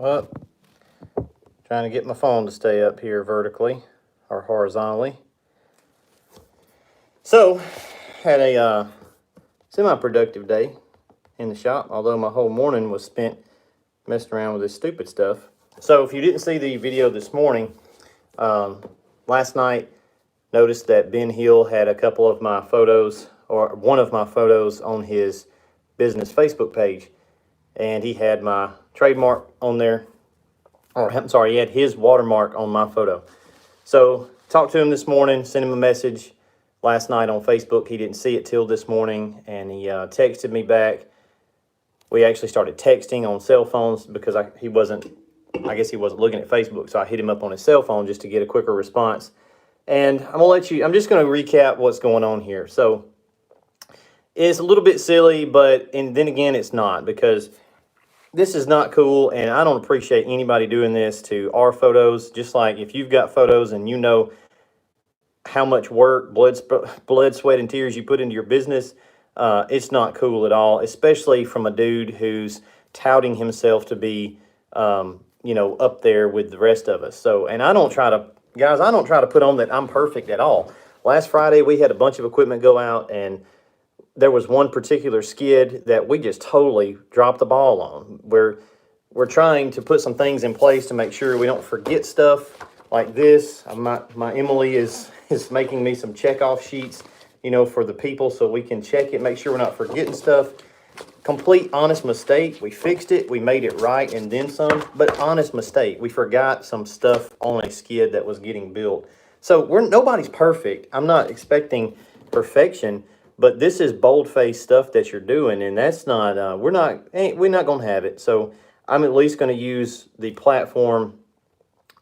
Well, trying to get my phone to stay up here vertically or horizontally. So, had a semi-productive day in the shop, although my whole morning was spent messing around with this stupid stuff. So if you didn't see the video this morning, last night, noticed that Ben Hill had a couple of my photos, or one of my photos, on his business Facebook page. And he had my trademark on there, or I'm sorry, he had his watermark on my photo. So talked to him this morning, sent him a message last night on Facebook. He didn't see it till this morning, and he texted me back. We actually started texting on cell phones because I guess he wasn't looking at Facebook, so I hit him up on his cell phone just to get a quicker response. And I'm just gonna recap what's going on here. So it's a little bit silly, but then again, it's not, because this is not cool, and I don't appreciate anybody doing this to our photos. Just like if you've got photos and you know how much work, blood, sweat, and tears you put into your business, it's not cool at all, especially from a dude who's touting himself to be, up there with the rest of us. So, and I don't try to put on that I'm perfect at all. Last Friday, we had a bunch of equipment go out, and there was one particular skid that we just totally dropped the ball on. We're trying to put some things in place to make sure we don't forget stuff like this. My Emily is making me some check-off sheets, for the people, so we can check it, make sure we're not forgetting stuff. Complete honest mistake. We fixed it, we made it right, and then some, but honest mistake. We forgot some stuff on a skid that was getting built. So nobody's perfect. I'm not expecting perfection, but this is bold-faced stuff that you're doing, and that's not, we're not going to have it. So I'm at least going to use the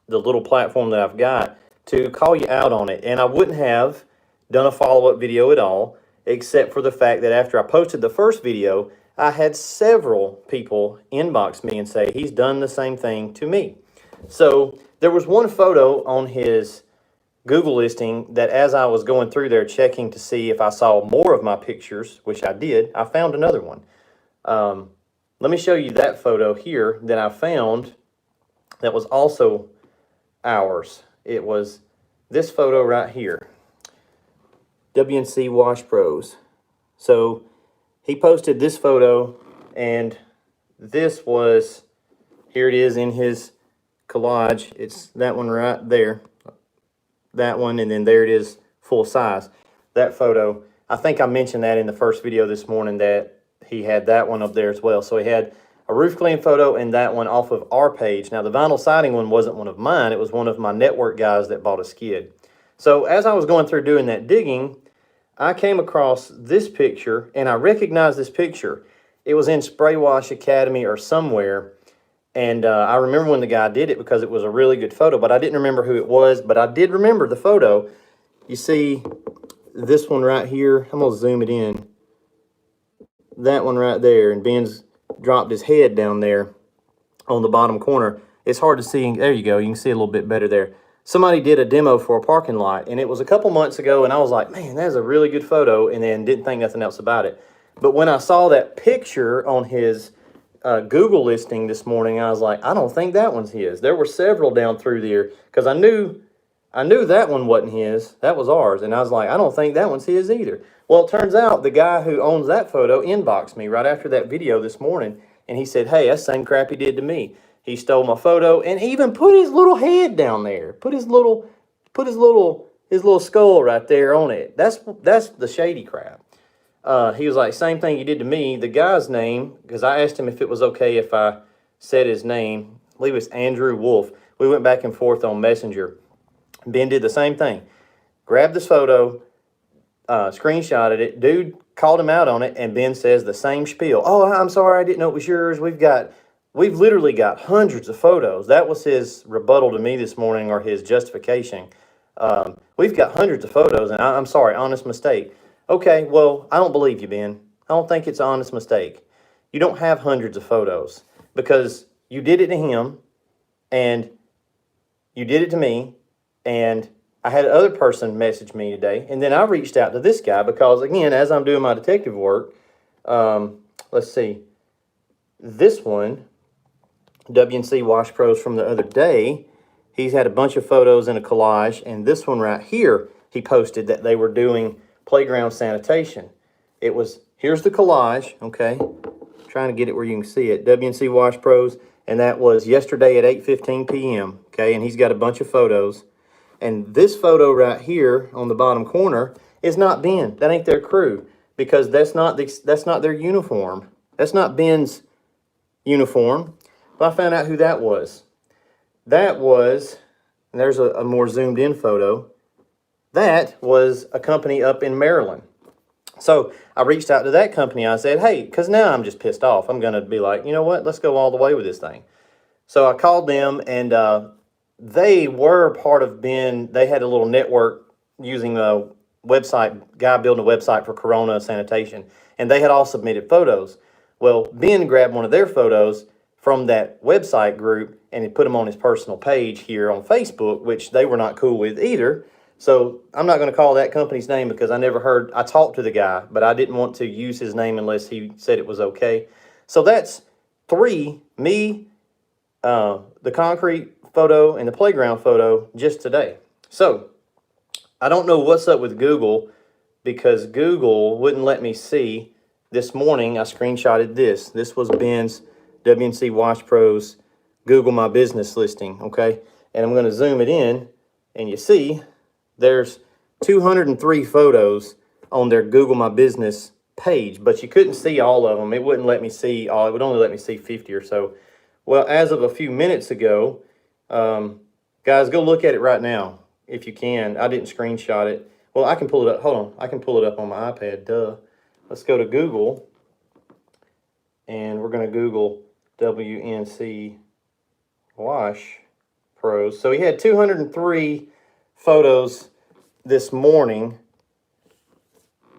little platform that I've got to call you out on it. And I wouldn't have done a follow-up video at all, except for the fact that after I posted the first video, I had several people inbox me and say, he's done the same thing to me. So there was one photo on his Google listing that, as I was going through there checking to see if I saw more of my pictures, which I did, I found another one. Let me show you that photo here that I found that was also ours. It was this photo right here, WNC Wash Pros. So he posted this photo, and this was, here it is in his collage. It's that one right there. That one, and then there it is full size. That photo, I think I mentioned that in the first video this morning, that he had that one up there as well. So he had a roof clean photo and that one off of our page. Now the vinyl siding one wasn't one of mine, it was one of my network guys that bought a skid. So as I was going through doing that digging, I came across this picture, and I recognized this picture. It was in Spray Wash Academy or somewhere. And I remember when the guy did it because it was a really good photo, but I didn't remember who it was, but I did remember the photo. You see this one right here. I'm going to zoom it in. That one right there, and Ben's dropped his head down there on the bottom corner. It's hard to see. There you go. You can see a little bit better there. Somebody did a demo for a parking lot, and it was a couple months ago, and I was like, man, that's a really good photo, and then didn't think nothing else about it. But when I saw that picture on his Google listing this morning, I was like, I don't think that one's his. There were several down through there, because I knew that one wasn't his. That was ours. And I was like, I don't think that one's his either. Well, it turns out the guy who owns that photo inboxed me right after that video this morning, and he said, hey, that's the same crap he did to me. He stole my photo and even put his little head down there. Put his little skull right there on it. That's the shady crap. He was like, same thing you did to me. The guy's name, because I asked him if it was okay if I said his name. I believe it's Andrew Wolf. We went back and forth on Messenger. Ben did the same thing. Grabbed this photo, screenshotted it. Dude called him out on it, and Ben says the same spiel. Oh, I'm sorry, I didn't know it was yours. We've literally got hundreds of photos. That was his rebuttal to me this morning, or his justification. We've got hundreds of photos, and I'm sorry, honest mistake. Okay, well, I don't believe you, Ben. I don't think it's an honest mistake. You don't have hundreds of photos, because you did it to him, and you did it to me, and I had another person message me today, and then I reached out to this guy because, again, as I'm doing my detective work, let's see, this one WNC Wash Pros from the other day, he's had a bunch of photos in a collage, and this one right here, he posted that they were doing playground sanitation. It was, here's the collage, okay? Trying to get it where you can see it. WNC Wash Pros, and that was yesterday at 8:15 p.m., okay? And he's got a bunch of photos. And this photo right here on the bottom corner is not Ben. That ain't their crew, because that's not their uniform. That's not Ben's uniform. But I found out who that was. That was, and there's a more zoomed in photo. That was a company up in Maryland. So I reached out to that company. I said, hey, because now I'm just pissed off. I'm going to be like, you know what? Let's go all the way with this thing. So I called them, and they were part of Ben. They had a little network using a website, guy building a website for Corona sanitation, and they had all submitted photos. Well, Ben grabbed one of their photos from that website group and he put them on his personal page here on Facebook, which they were not cool with either. So I'm not going to call that company's name because I talked to the guy, but I didn't want to use his name unless he said it was okay. So that's three, me, the concrete photo and the playground photo just today. So I don't know what's up with Google, because Google wouldn't let me see. This morning I screenshotted this. This was Ben's WNC Wash Pros Google My Business listing, okay? And I'm going to zoom it in, and you see there's 203 photos on their Google My Business page, but you couldn't see all of them. It wouldn't let me see all. It would only let me see 50 or so. Well, as of a few minutes ago, guys, go look at it right now if you can. I didn't screenshot it. Well, I can pull it up. Hold on. I can pull it up on my iPad. Duh. Let's go to Google, and we're going to Google WNC Wash Pros. So he had 203 photos this morning.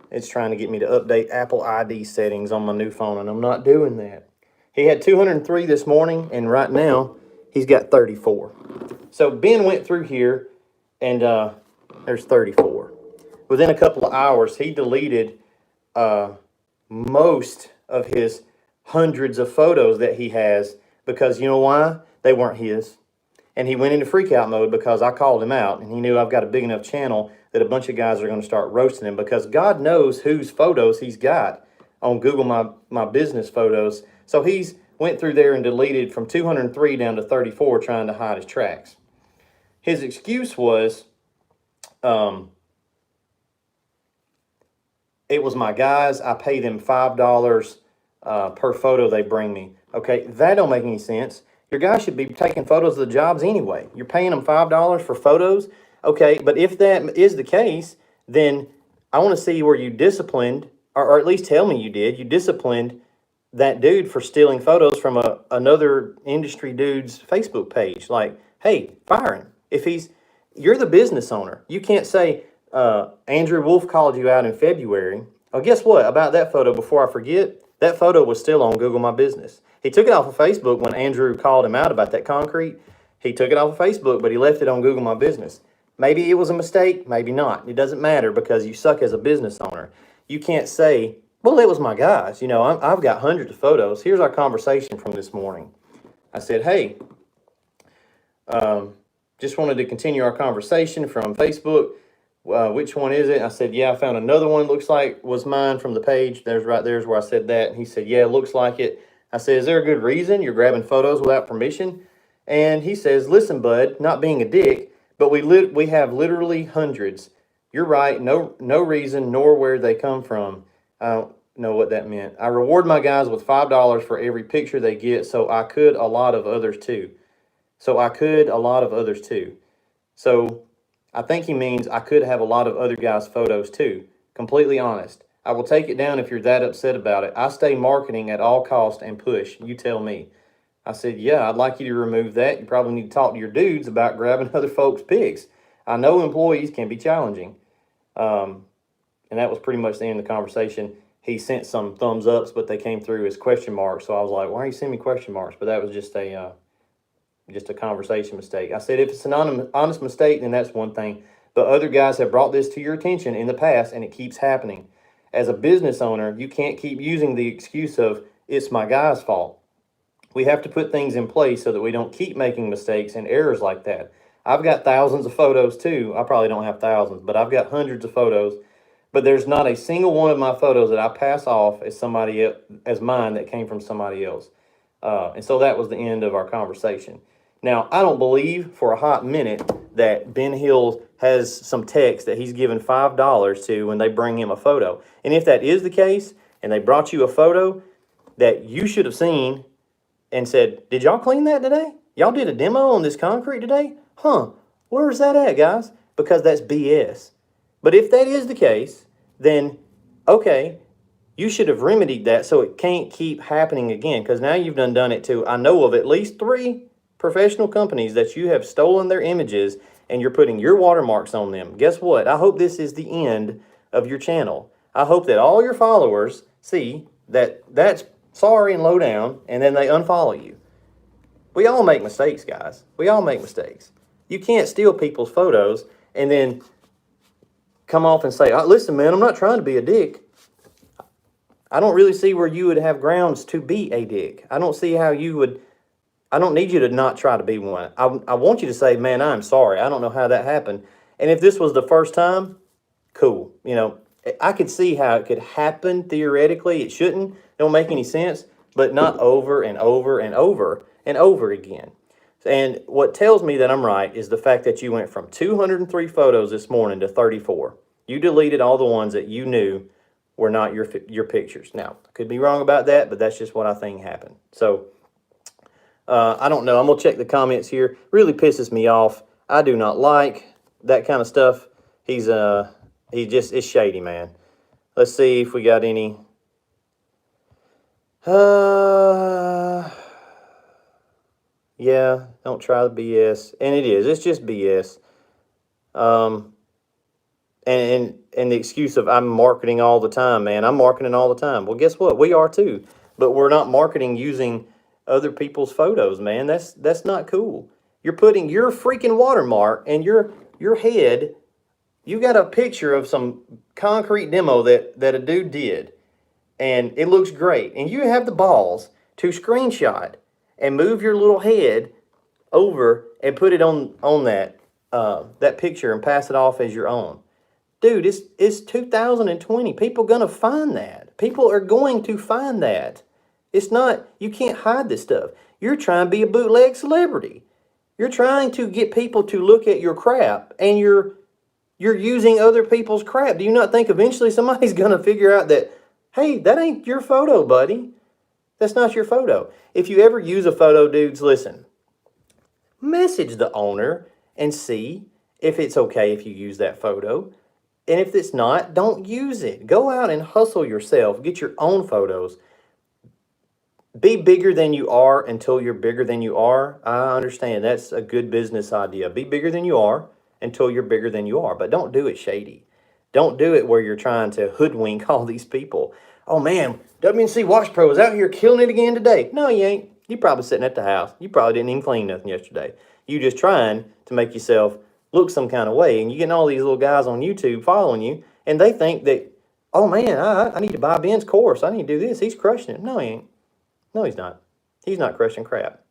It's trying to get me to update Apple ID settings on my new phone, and I'm not doing that. He had 203 this morning, and right now he's got 34. So Ben went through here, and there's 34. Within a couple of hours, he deleted most of his hundreds of photos that he has, because you know why? They weren't his. And he went into freak out mode because I called him out, and he knew I've got a big enough channel that a bunch of guys are going to start roasting him, because God knows whose photos he's got on Google My Business photos. So he's went through there and deleted from 203 down to 34, trying to hide his tracks. His excuse was, it was my guys. I pay them $5 per photo they bring me. Okay, that don't make any sense. Your guys should be taking photos of the jobs anyway. You're paying them $5 for photos. Okay, but if that is the case, then I want to see where you disciplined, or at least tell me you did. You disciplined that dude for stealing photos from another industry dude's Facebook page. Like, hey, fire him. You're the business owner. You can't say, Andrew Wolf called you out in February. Oh, guess what? About that photo, before I forget, that photo was still on Google My Business. He took it off of Facebook when Andrew called him out about that concrete. He took it off of Facebook, but he left it on Google My Business. Maybe it was a mistake, maybe not. It doesn't matter, because you suck as a business owner. You can't say, well, it was my guys. You know, I've got hundreds of photos. Here's our conversation from this morning. I said, hey, just wanted to continue our conversation from Facebook. Which one is it? I said, yeah, I found another one. Looks like was mine from the page. There's where I said that. And he said, yeah, it looks like it. I said, is there a good reason you're grabbing photos without permission? And he says, listen, bud, not being a dick, but we have literally hundreds. You're right. No reason nor where they come from. I don't know what that meant. I reward my guys with $5 for every picture they get. So I could a lot of others too. So I think he means I could have a lot of other guys' photos too. Completely honest. I will take it down if you're that upset about it. I stay marketing at all cost and push. You tell me. I said, yeah, I'd like you to remove that. You probably need to talk to your dudes about grabbing other folks' pics. I know employees can be challenging. And that was pretty much the end of the conversation. He sent some thumbs ups, but they came through as question marks. So I was like, why are you sending me question marks? But that was just a conversation mistake. I said, if it's an honest mistake, then that's one thing. But other guys have brought this to your attention in the past, and it keeps happening. As a business owner, you can't keep using the excuse of, it's my guy's fault. We have to put things in place so that we don't keep making mistakes and errors like that. I've got thousands of photos too. I probably don't have thousands, but I've got hundreds of photos. But there's not a single one of my photos that I pass off as as mine that came from somebody else. And so that was the end of our conversation. Now, I don't believe for a hot minute that Ben Hill has some text that he's given $5 to when they bring him a photo. And if that is the case, and they brought you a photo that you should have seen and said, did y'all clean that today? Y'all did a demo on this concrete today? Huh, where's that at, guys? Because that's BS. But if that is the case, then, okay, you should have remedied that so it can't keep happening again, because now you've done it to, I know of at least 3 professional companies that you have stolen their images and you're putting your watermarks on them. Guess what? I hope this is the end of your channel. I hope that all your followers see that that's sorry and low down, and then they unfollow you. We all make mistakes, guys. We all make mistakes. You can't steal people's photos and then come off and say, oh, listen, man, I'm not trying to be a dick. I don't really see where you would have grounds to be a dick. I don't see how you would. I don't need you to not try to be one. I want you to say, man, I'm sorry. I don't know how that happened. And if this was the first time, cool. You know, I could see how it could happen theoretically. It shouldn't. It don't make any sense, but not over and over and over and over again. And what tells me that I'm right is the fact that you went from 203 photos this morning to 34. You deleted all the ones that you knew were not your pictures. Now, I could be wrong about that, but that's just what I think happened. So, I don't know. I'm going to check the comments here. Really pisses me off. I do not like that kind of stuff. It's shady, man. Let's see if we got any. Yeah, don't try the BS. And it is. It's just BS. And the excuse of I'm marketing all the time, man. I'm marketing all the time. Well, guess what? We are too. But we're not marketing using other people's photos, man. That's not cool. You're putting your freaking watermark and your head. You got a picture of some concrete demo that a dude did, and it looks great. And you have the balls to screenshot and move your little head over and put it on that picture and pass it off as your own. Dude, it's 2020. People gonna find that. People are going to find that. It's not, you can't hide this stuff. You're trying to be a bootleg celebrity. You're trying to get people to look at your crap, and you're using other people's crap. Do you not think eventually somebody's gonna figure out that, hey, that ain't your photo, buddy? That's not your photo. If you ever use a photo, dudes, listen. Message the owner and see if it's okay if you use that photo. And if it's not, don't use it. Go out and hustle yourself. Get your own photos. Be bigger than you are until you're bigger than you are. I understand. That's a good business idea. Be bigger than you are until you're bigger than you are. But don't do it shady. Don't do it where you're trying to hoodwink all these people. Oh, man, WNC Wash Pro is out here killing it again today. No, you ain't. You probably sitting at the house. You probably didn't even clean nothing yesterday. You just trying to make yourself look some kind of way. And you're getting all these little guys on YouTube following you, and they think that, oh, man, I need to buy Ben's course. I need to do this. He's crushing it. No, he ain't. No, he's not. He's not crushing crap.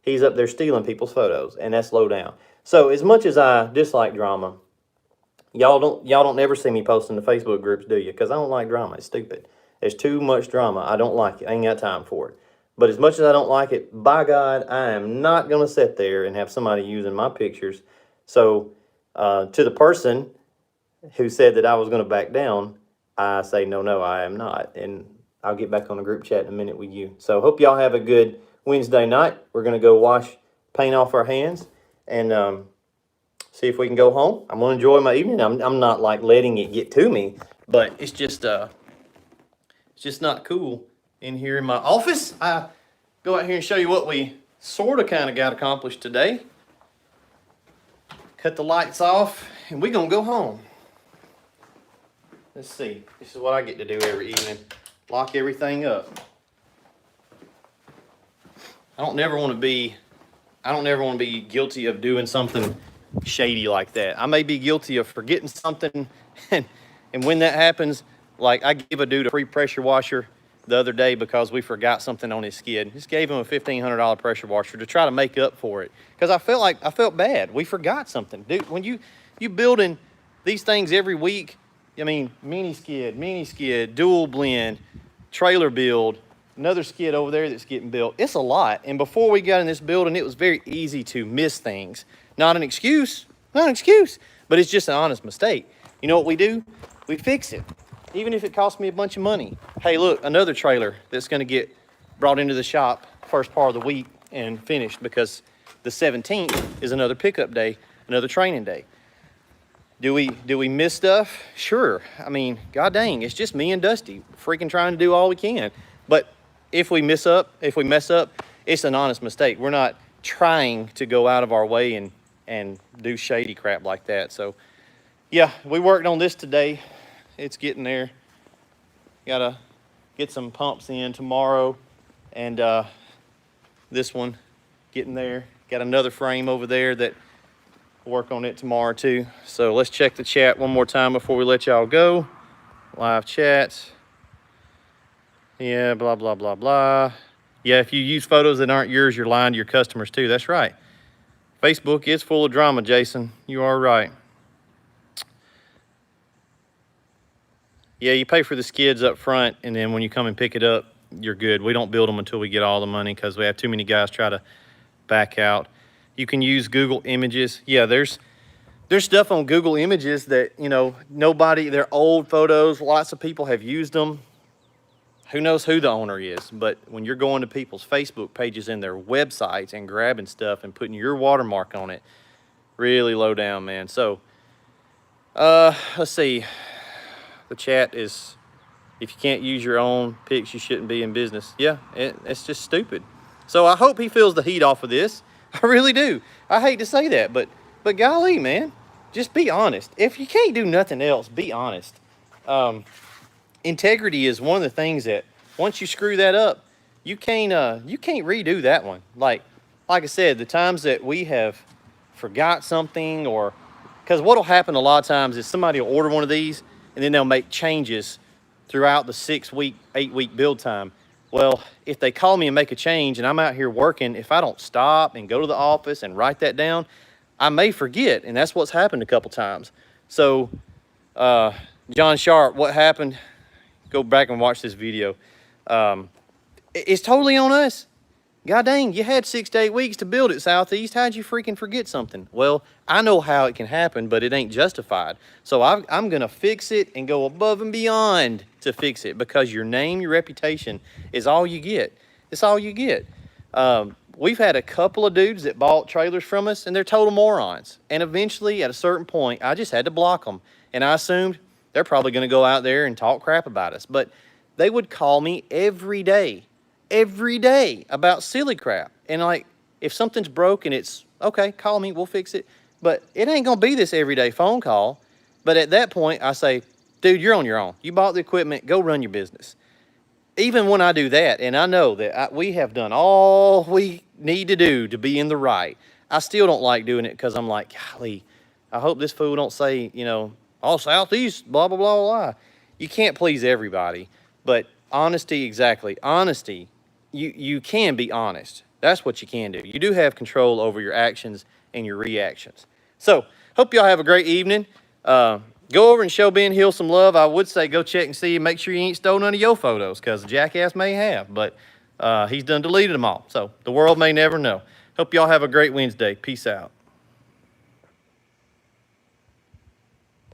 He's up there stealing people's photos, and that's low down. So as much as I dislike drama, y'all don't never see me posting to Facebook groups, do you? Because I don't like drama. It's stupid. There's too much drama. I don't like it. I ain't got time for it. But as much as I don't like it, by God, I am not going to sit there and have somebody using my pictures. So to the person who said that I was going to back down, I say, no, I am not. And I'll get back on the group chat in a minute with you. So hope y'all have a good Wednesday night. We're going to go wash paint off our hands and see if we can go home. I'm going to enjoy my evening. I'm not like letting it get to me, but it's just not cool in here in my office. I go out here and show you what we sort of kind of got accomplished today. Cut the lights off, and we're going to go home. Let's see. This is what I get to do every evening. Lock everything up. I don't never want to be guilty of doing something shady like that. I may be guilty of forgetting something, and when that happens, like I give a dude a free pressure washer the other day because we forgot something on his skid. Just gave him a $1,500 pressure washer to try to make up for it. Because I felt bad. We forgot something. Dude, when you building these things every week, I mean, mini skid, dual blend, trailer build, another skid over there that's getting built. It's a lot. And before we got in this building, it was very easy to miss things. Not an excuse, but it's just an honest mistake. You know what we do? We fix it. Even if it costs me a bunch of money. Hey, look, another trailer that's going to get brought into the shop first part of the week and finished because the 17th is another pickup day, another training day. Do we miss stuff? Sure. I mean, god dang, it's just me and Dusty freaking trying to do all we can. But if we mess up, it's an honest mistake. We're not trying to go out of our way and do shady crap like that. So, yeah, we worked on this today. It's getting there. Gotta get some pumps in tomorrow. And this one getting there. Got another frame over there that we'll work on it tomorrow too. So let's check the chat one more time before we let y'all go. Live chats. Yeah, blah, blah, blah, blah. Yeah, if you use photos that aren't yours, you're lying to your customers too. That's right. Facebook is full of drama, Jason. You are right. Yeah, you pay for the skids up front, and then when you come and pick it up, you're good. We don't build them until we get all the money because we have too many guys try to back out. You can use Google Images. Yeah, there's stuff on Google Images that, you know, they're old photos. Lots of people have used them. Who knows who the owner is, but when you're going to people's Facebook pages and their websites and grabbing stuff and putting your watermark on it, really low down, man. So, let's see. The chat is, if you can't use your own pics, you shouldn't be in business. Yeah, it's just stupid. So I hope he feels the heat off of this. I really do. I hate to say that, but golly, man, just be honest. If you can't do nothing else, be honest. Integrity is one of the things that once you screw that up, you can't redo that one. Like I said, the times that we have forgot something, or because what'll happen a lot of times is somebody will order one of these and then they'll make changes throughout the 6-week, 8-week build time. Well, if they call me and make a change and I'm out here working, if I don't stop and go to the office and write that down, I may forget, and that's what's happened a couple times. So, John Sharp, what happened? Go back and watch this video. It's totally on us. God dang, you had 6 to 8 weeks to build it, Southeast. How'd you freaking forget something? Well, I know how it can happen, but it ain't justified. So I'm going to fix it and go above and beyond to fix it, because your name, your reputation is all you get. It's all you get. We've had a couple of dudes that bought trailers from us, and they're total morons. And eventually, at a certain point, I just had to block them. And I assumed they're probably going to go out there and talk crap about us. But they would call me every day about silly crap. And like, if something's broken, it's, okay, call me, we'll fix it. But it ain't going to be this everyday phone call. But at that point, I say, dude, you're on your own. You bought the equipment, go run your business. Even when I do that, and I know that we have done all we need to do to be in the right, I still don't like doing it, because I'm like, golly, I hope this fool don't say, you know, all Southeast, blah, blah, blah, blah. You can't please everybody. But honesty, exactly. Honesty, you can be honest. That's what you can do. You do have control over your actions and your reactions. So, hope y'all have a great evening. Go over and show Ben Hill some love. I would say go check and see, make sure you ain't stole none of your photos, because the jackass may have, but he's done deleted them all. So the world may never know. Hope y'all have a great Wednesday. Peace out.